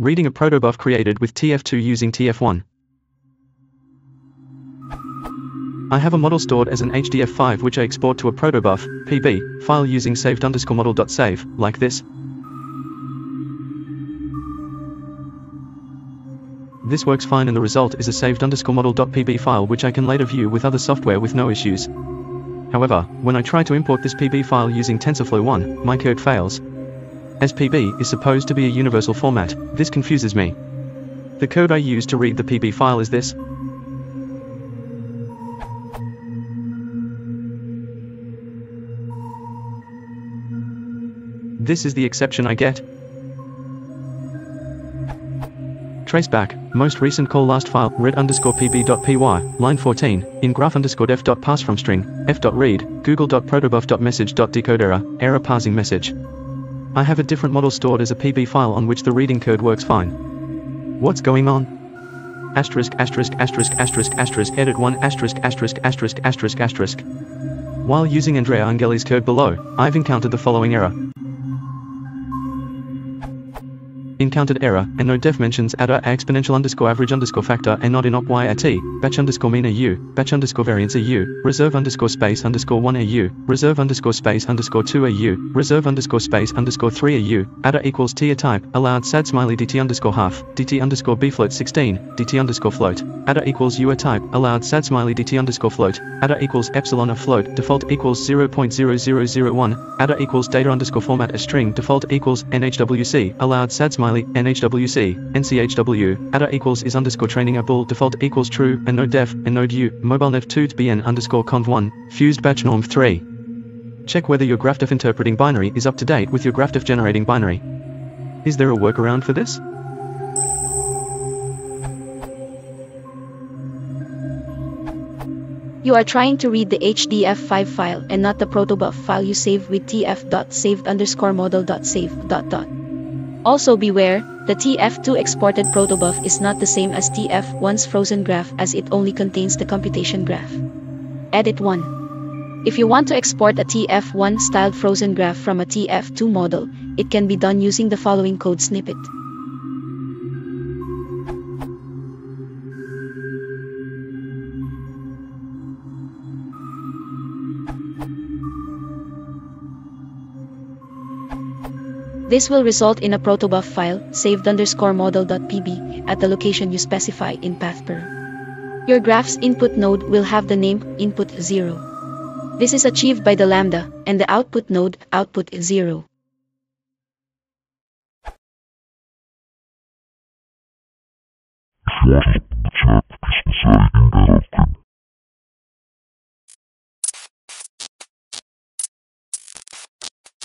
Reading a protobuf created with TF2 using TF1. I have a model stored as an HDF5 which I export to a protobuf (pb) file using saved_model.save, like this. This works fine and the result is a saved_model.pb file which I can later view with other software with no issues. However, when I try to import this pb file using TensorFlow 1, my code fails. As pb is supposed to be a universal format, this confuses me. The code I use to read the pb file is this. This is the exception I get. Trace back, most recent call last file, read_pb.py, line 14, in graph_def.passFromString, f.read, google.protobuf.message.decode error parsing message. I have a different model stored as a pb file on which the reading code works fine. What's going on? Edit 1 *********. While using Andrea Angeli's code below, I've encountered the following error. Encountered error, and no def mentions adder exponential_average_factor and not in op y at t, batch_mean au, batch_variance au, reserve_space_1 au, reserve_space_2 au, reserve_space_3 au, adder equals t a type, allowed sad smiley dt_half, dt_bfloat 16, dt_float, adder equals u a type, allowed sad smiley dt_float, adder equals epsilon a float, default equals 0.0001, adder equals data_format a string, default equals nhwc, allowed sad smiley NHWC, NCHW, adder equals is_training a bool, default equals true, and node def, and node u, mobile nev 2 to bn_conv1, fused batch norm 3. Check whether your graphdef interpreting binary is up to date with your graphdef generating binary. Is there a workaround for this? You are trying to read the HDF5 file and not the protobuf file you saved with tf.saved_model.save. Also beware, the TF2 exported protobuf is not the same as TF1's frozen graph as it only contains the computation graph. Edit 1. If you want to export a TF1 styled frozen graph from a TF2 model, it can be done using the following code snippet. This will result in a protobuf file, saved_model.pb, at the location you specify in pathpr. Your graph's input node will have the name input 0. This is achieved by the lambda, and the output node output 0. If you want to check the specific